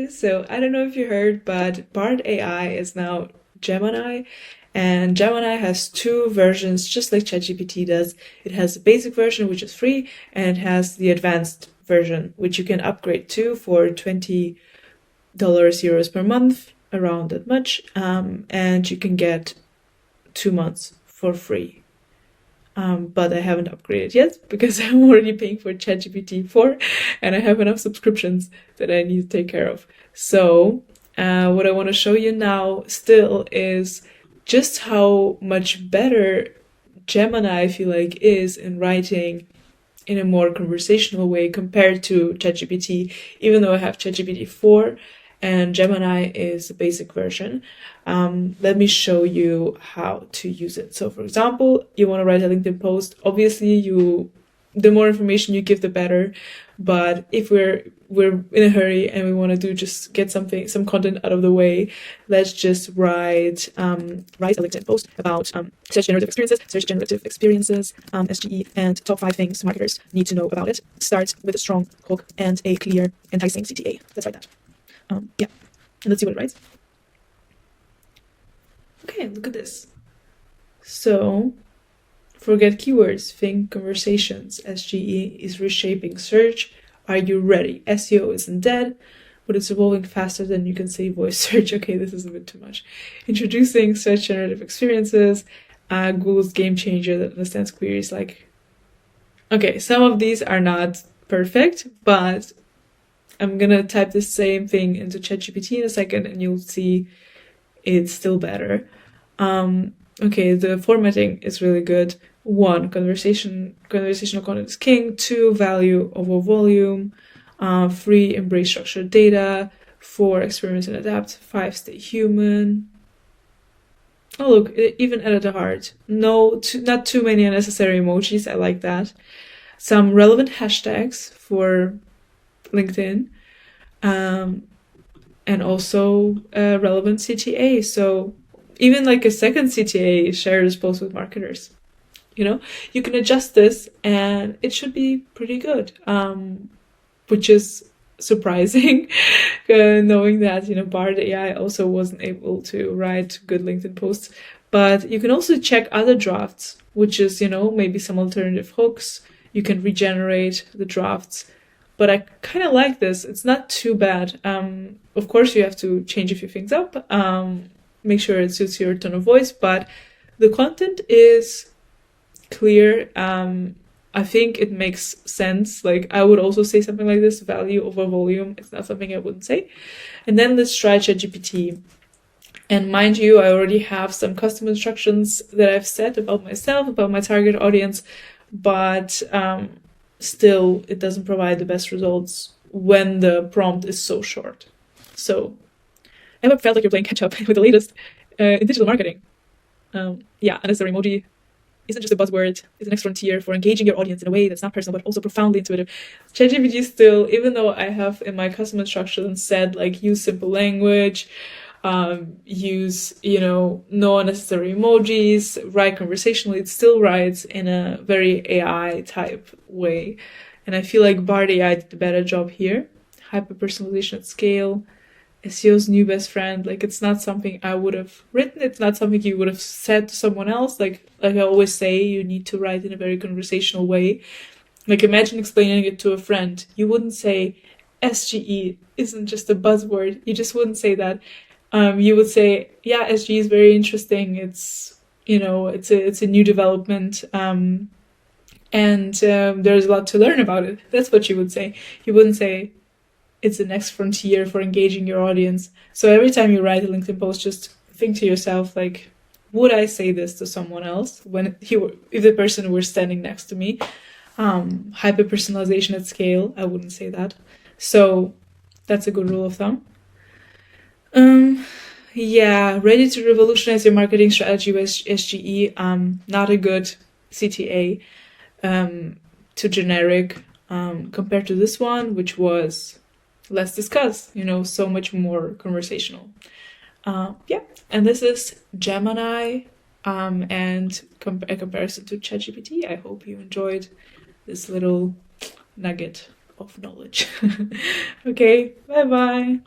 news. So I don't know if you heard, but Bard AI is now Gemini, and Gemini has two versions, just like ChatGPT does. It has the basic version, which is free, and it has the advanced version, which you can upgrade to for $20 euros per month, around that much, and you can get 2 months for free. But I haven't upgraded yet because I'm already paying for ChatGPT 4 and I have enough subscriptions that I need to take care of. So what I want to show you now still is just how much better Gemini, I feel like, is in writing in a more conversational way compared to ChatGPT, even though I have ChatGPT 4 and Gemini is the basic version. Let me show you how to use it. So for example, you want to write a LinkedIn post. Obviously, the more information you give, the better. But if we're in a hurry and we want to just get some content out of the way, let's just write a LinkedIn post about search generative experiences, SGE, and top 5 things marketers need to know about it. Start with a strong hook and a clear, enticing CTA. Let's write that. Yeah, and let's see what it writes. Okay, look at this. So, forget keywords, think conversations. SGE is reshaping search. Are you ready? SEO isn't dead, but it's evolving faster than you can say voice search. Okay, this is a bit too much. Introducing search generative experiences. Google's game changer that understands queries like... Okay, some of these are not perfect, but I'm gonna type the same thing into ChatGPT in a second and you'll see it's still better. Okay, the formatting is really good. 1, conversational content is king. 2, value over volume. 3, embrace structured data. 4, experiment and adapt. 5, stay human. Oh look, it even added a heart. Not too many unnecessary emojis, I like that. Some relevant hashtags for LinkedIn, and also a relevant CTA. So even like a second CTA, share this post with marketers. You can adjust this and it should be pretty good, which is surprising, knowing that, Bard AI also wasn't able to write good LinkedIn posts. But you can also check other drafts, which is, maybe some alternative hooks. You can regenerate the drafts. But I kind of like this. It's not too bad. Of course, you have to change a few things up. Make sure it suits your tone of voice. But the content is clear. I think it makes sense. Like, I would also say something like this, value over volume. It's not something I wouldn't say. And then let's try ChatGPT. And mind you, I already have some custom instructions that I've set about myself, about my target audience. But still, it doesn't provide the best results when the prompt is so short. So, I hope felt like you're playing catch up with the latest in digital marketing. Yeah, unnecessary emoji isn't just a buzzword. It's the next frontier for engaging your audience in a way that's not personal but also profoundly intuitive. ChatGPT still, even though I have in my custom instructions said like use simple language, use no unnecessary emojis, write conversationally, it still writes in a very AI type way, and I feel like Bard AI did a better job here. Hyper personalization at scale, SEO's new best friend. Like, it's not something I would have written. It's not something you would have said to someone else. Like I always say, you need to write in a very conversational way. Like, imagine explaining it to a friend. You wouldn't say SGE isn't just a buzzword. You just wouldn't say that. You would say, yeah, SGE is very interesting. It's it's a new development, and there's a lot to learn about it. That's what you would say. You wouldn't say it's the next frontier for engaging your audience. So every time you write a LinkedIn post, just think to yourself, like, would I say this to someone else if the person were standing next to me? Hyper personalization at scale, I wouldn't say that. So that's a good rule of thumb. Yeah, ready to revolutionize your marketing strategy with SGE. Not a good CTA, too generic, compared to this one, which was less discussed, so much more conversational. Yeah, and this is Gemini, and a comparison to ChatGPT. I hope you enjoyed this little nugget of knowledge. Okay, bye bye.